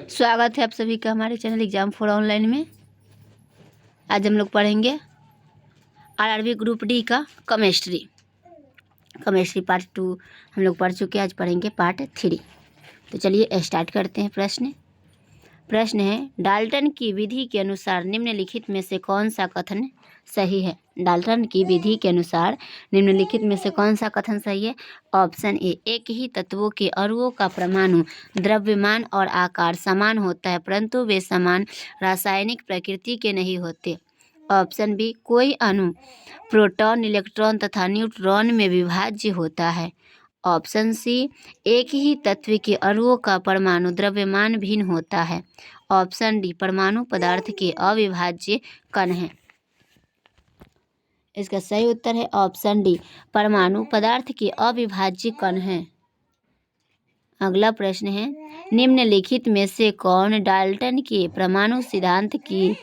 स्वागत है आप सभी का हमारे चैनल एग्जाम फॉर ऑनलाइन में। आज हम लोग पढ़ेंगे आरआरबी ग्रुप डी का केमिस्ट्री पार्ट 2 हम लोग पढ़ चुके हैं। आज पढ़ेंगे पार्ट 3। तो चलिए स्टार्ट करते हैं। प्रश्न है, डाल्टन की विधि के अनुसार निम्नलिखित में से कौन सा कथन सही है। डाल्टन की विधि के अनुसार निम्नलिखित में से कौन सा कथन सही है। ऑप्शन ए, एक ही तत्वों के अणुओं का परमाणु द्रव्यमान और आकार समान होता है परंतु वे समान रासायनिक प्रकृति के नहीं होते। ऑप्शन बी, कोई अणु प्रोटॉन, इलेक्ट्रॉन तथा न्यूट्रॉन में विभाज्य होता है। ऑप्शन सी, एक ही तत्व के अणुओं का परमाणु द्रव्यमान भिन्न होता है। ऑप्शन डी, परमाणु पदार्थ के अविभाज्य कण हैं। इसका सही उत्तर है ऑप्शन डी, परमाणु पदार्थ के अविभाज्य कण हैं। अगला प्रश्न है, निम्नलिखित में से कौन डाल्टन के परमाणु सिद्धांत की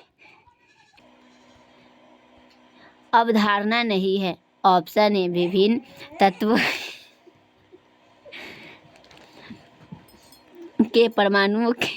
अवधारणा नहीं है। ऑप्शन ए, विभिन्न तत्वों के परमाणुओं के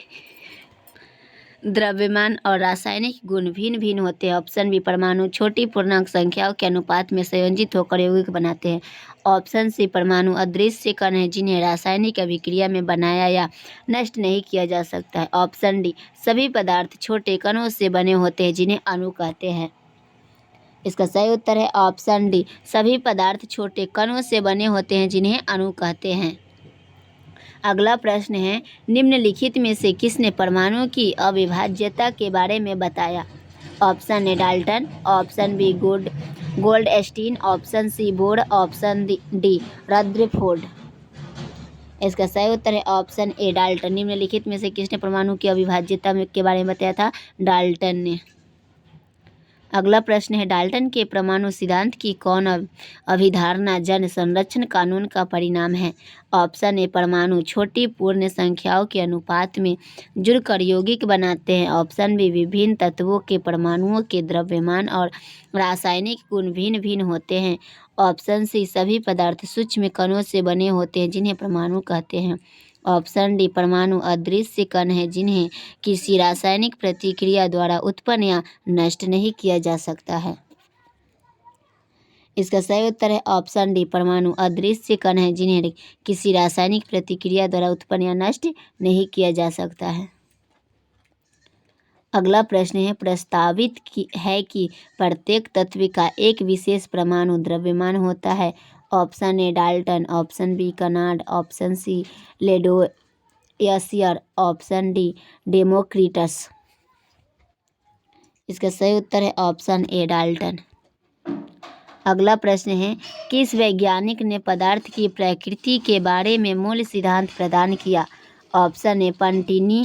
द्रव्यमान और रासायनिक गुण भिन्न भिन्न होते हैं। ऑप्शन बी, परमाणु छोटी पूर्णांक संख्याओं के अनुपात में संयोजित होकर यौगिक बनाते हैं। ऑप्शन सी, परमाणु अदृश्य कण हैं जिन्हें रासायनिक अभिक्रिया में बनाया या नष्ट नहीं किया जा सकता है। ऑप्शन डी, सभी पदार्थ छोटे कणों से बने होते हैं जिन्हें अणु कहते हैं। इसका सही उत्तर है ऑप्शन डी, सभी पदार्थ छोटे कणों से बने होते हैं जिन्हें अणु कहते हैं। अगला प्रश्न है, निम्नलिखित में से किसने परमाणु की अविभाज्यता के बारे में बताया। Option A, Dalton. Option B, Goldstein. Option C, Bohr. Option D, Rutherford. इसका सही उत्तर है ऑप्शन ए, डाल्टन। निम्नलिखित में से किसने परमाणु की अविभाज्यता के बारे में बताया था। डाल्टन ने। अगला प्रश्न है, डाल्टन के परमाणु सिद्धांत की कौन अभिधारणा जन संरक्षण कानून का परिणाम है। ऑप्शन ए, परमाणु छोटी पूर्ण संख्याओं के अनुपात में जुड़कर यौगिक बनाते हैं। ऑप्शन बी, विभिन्न तत्वों के परमाणुओं के द्रव्यमान और रासायनिक गुण भिन्न भिन्न होते हैं। ऑप्शन सी, सभी पदार्थ सूक्ष्म कणों से बने होते हैं जिन्हें परमाणु कहते हैं। ऑप्शन डी, परमाणु अदृश्य कण हैं जिन्हें किसी रासायनिक प्रतिक्रिया द्वारा उत्पन्न या नष्ट नहीं किया जा सकता है। इसका सही उत्तर है ऑप्शन डी, परमाणु अदृश्य कण हैं जिन्हें किसी रासायनिक प्रतिक्रिया द्वारा उत्पन्न या नष्ट नहीं किया जा सकता है। अगला प्रश्न है, प्रस्तावित है कि प्रत्येक तत्व का एक विशेष परमाणु द्रव्यमान होता है। Option A, Dalton. Option B, Kanad. Option C, Lavoisier. Option D, Democritus. इसका सही उत्तर है ऑप्शन ए, डाल्टन। अगला प्रश्न है, किस वैज्ञानिक ने पदार्थ की प्रकृति के बारे में मूल सिद्धांत प्रदान किया। Option A, Antoine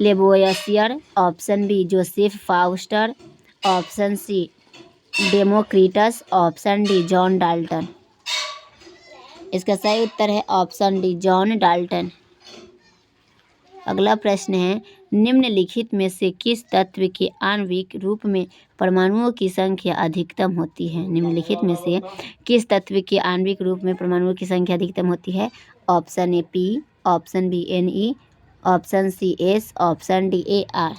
Lavoisier. Option B, Joseph फाउस्टर। Option C, Democritus. Option D, John Dalton. इसका सही उत्तर है ऑप्शन डी, जॉन डाल्टन। अगला प्रश्न है, निम्नलिखित में से किस तत्व के आणविक रूप में परमाणुओं की संख्या अधिकतम होती है। निम्नलिखित में से किस तत्व के आणविक रूप में परमाणुओं की संख्या अधिकतम होती है। Option A, P. Option B, Ne। Option C, S। Option D, Ar।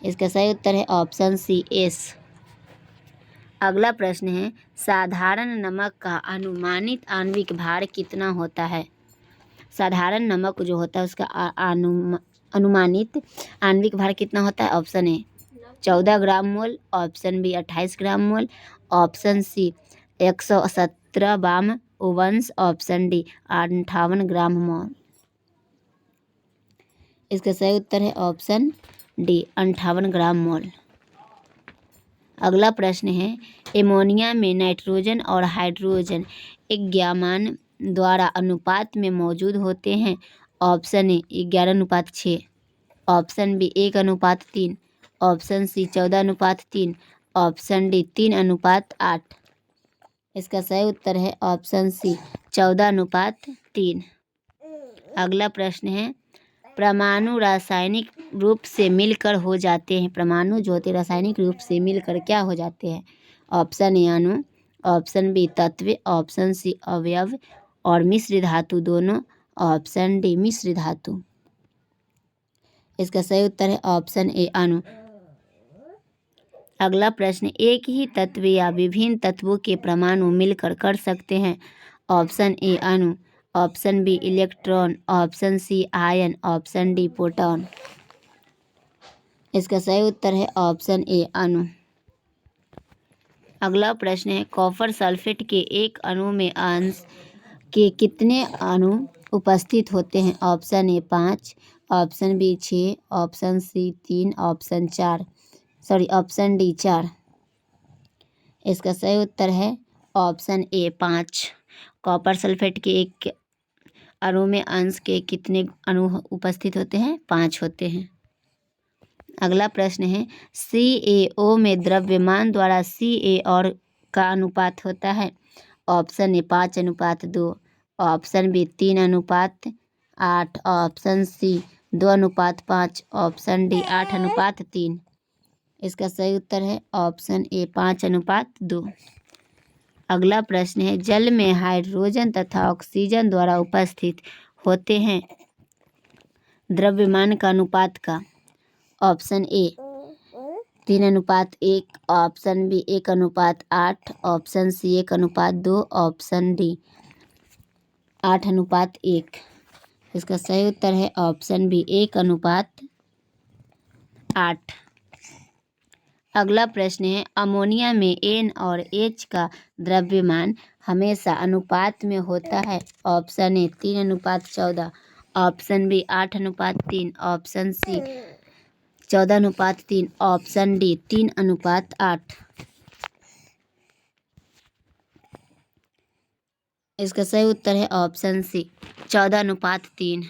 इसका सही उत्तर है ऑप्शन सी, S। अगला प्रश्न है, साधारण नमक का अनुमानित आणविक भार कितना होता है। साधारण नमक जो होता है उसका अनुमानित आणविक भार कितना होता है। Option A, 14 gram mole. Option B, 28 gram mole. Option C, 117 बाम ओवंस। Option D, 58 gram mole. इसका सही उत्तर है ऑप्शन डी, 58 ग्राम मोल। अगला प्रश्न है, एमोनिया में नाइट्रोजन और हाइड्रोजन द्रव्यमान द्वारा अनुपात में मौजूद होते हैं। Option A, 11:6। Option B, 1:3। Option C, 14:3। Option D, 3:8। इसका सही उत्तर है ऑप्शन सी, 14:3। अगला प्रश्न है, परमाणु रासायनिक रूप से मिलकर हो जाते हैं। परमाणु जो होते हैं रासायनिक रूप से मिलकर क्या हो जाते हैं। ऑप्शन ए, अणु। ऑप्शन बी, तत्व। ऑप्शन सी, अवयव और मिश्र धातु दोनों। ऑप्शन डी, मिश्र धातु। इसका सही उत्तर है ऑप्शन ए अणु। अगला प्रश्न, एक ही तत्व या विभिन्न तत्वों के परमाणु मिलकर कर सकते हैं। ऑप्शन ए अणु, option B electron, option C ion, option D proton. इसका सही उत्तर है ऑप्शन ए अणु। अगला प्रश्न है, कॉपर सल्फेट के एक अणु में अंश के कितने अणु उपस्थित होते हैं। Option A 5, option B 6, option C 3, option D 4। इसका सही उत्तर है ऑप्शन ए 5। कॉपर सल्फेट के एक अणु में अंश के कितने अणु उपस्थित होते हैं, 5 होते हैं। अगला प्रश्न है, CaO में द्रव्यमान द्वारा Ca और का अनुपात होता है। Option A 5:2, option B 3:8, option C 2:5, option D 8:3। इसका सही उत्तर है ऑप्शन ए 5:2। अगला प्रश्न है, जल में हाइड्रोजन तथा ऑक्सीजन द्वारा उपस्थित होते हैं द्रव्यमान का अनुपात का। Option A 3:1, option B 1:8, option C 1:2, option D 8:1। इसका सही उत्तर है ऑप्शन बी 1:8। अगला प्रश्न है, अमोनिया में N और H का द्रव्यमान हमेशा अनुपात में होता है। Option A 3:14, option B 8:3, option C 14:3, option D 3:8। इसका सही उत्तर है ऑप्शन सी 14:3।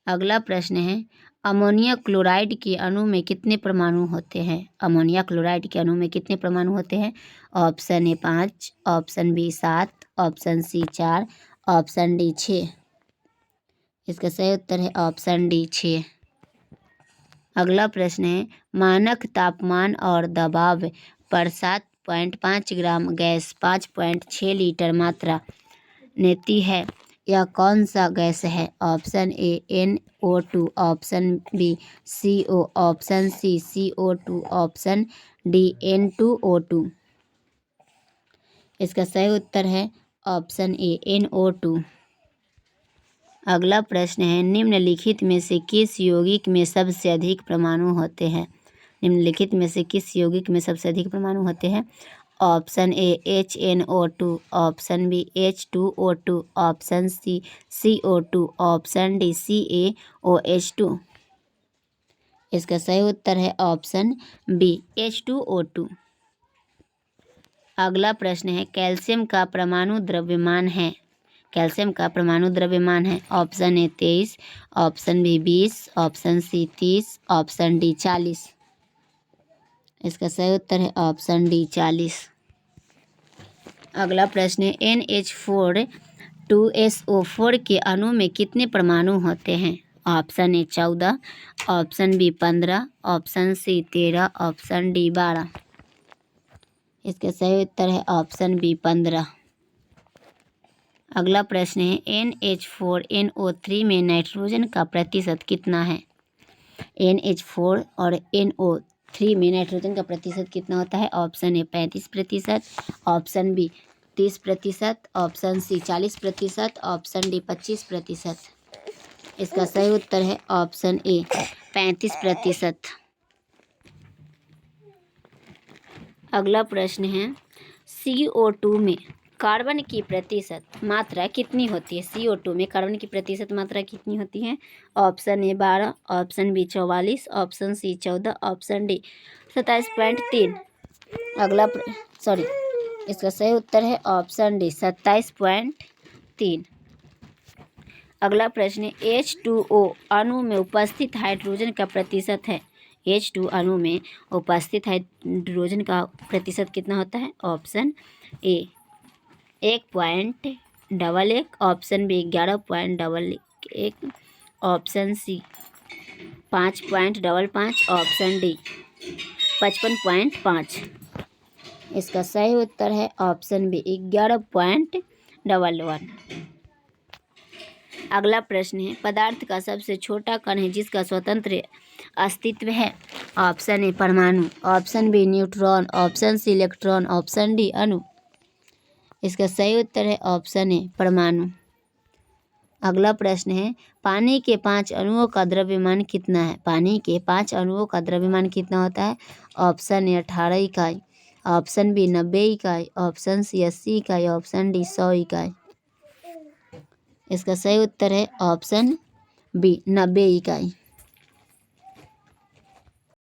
अगला प्रश्न है, अमोनिया क्लोराइड के अणु में कितने परमाणु होते हैं। अमोनिया क्लोराइड के अणु में कितने परमाणु होते हैं। Option A 5, option B 7, option C 4, option D 6। इसका सही उत्तर है ऑप्शन डी 6। अगला प्रश्न है, मानक तापमान और दबाव पर 7.5 ग्राम गैस 5.6 लीटर मात्रा लेती है, यह कौन सा गैस है। Option A NO2, option B CO, option C CO2, option D N2O2। इसका सही उत्तर है ऑप्शन ए NO2। अगला प्रश्न है, निम्नलिखित में से किस यौगिक में सबसे अधिक परमाणु होते हैं। निम्नलिखित में से किस यौगिक में सबसे अधिक परमाणु होते हैं। Option A HNO2, option B H2O2, option C CO2, option D CaOH2। इसका सही उत्तर है ऑप्शन बी H2O2। अगला प्रश्न है, कैल्शियम का परमाणु द्रव्यमान है। कैल्शियम का परमाणु द्रव्यमान है। Option A 23, option B 20, option C 30, option D 40। इसका सही उत्तर है ऑप्शन डी 40। अगला प्रश्न है, NH4 2SO4 के अणु में कितने परमाणु होते हैं। Option A 14, option B 15, option C 13, option D 12। इसका सही उत्तर है ऑप्शन बी 15। अगला प्रश्न है, NH4NO3 में नाइट्रोजन का प्रतिशत कितना है। NH4 और NO3 में नाइट्रोजन का प्रतिशत कितना होता है। Option A 35%, option B 30%, option C 40%, option D 25%। इसका सही उत्तर है ऑप्शन ए 35%। अगला प्रश्न है, CO2 में कार्बन की प्रतिशत मात्रा कितनी होती है। CO2 में कार्बन की प्रतिशत मात्रा कितनी होती है। Option A 12, option B 44, option C 14, option D 27.3। इसका सही उत्तर है ऑप्शन डी 27.3। अगला प्रश्न है, H2O अणु में उपस्थित हाइड्रोजन का प्रतिशत है। H2 अणु में उपस्थित हाइड्रोजन का प्रतिशत कितना होता है। Option A 1.11, option B 11.11, option C 5.55, option D 55.5। इसका सही उत्तर है ऑप्शन बी 11.11। अगला प्रश्न है, पदार्थ का सबसे छोटा कण है जिसका स्वतंत्र अस्तित्व है। ऑप्शन ए परमाणु, option B neutron, option C electron, option D अणु। इसका सही उत्तर है ऑप्शन ए परमाणु। अगला प्रश्न है, पानी के 5 अणुओं का द्रव्यमान कितना है? पानी के 5 अणुओं का द्रव्यमान कितना होता है? ऑप्शन ए 18 इकाई, ऑप्शन बी 90 इकाई, ऑप्शन सी 80 इकाई, ऑप्शन डी 100 इकाई। इसका सही उत्तर है ऑप्शन बी 90 इकाई।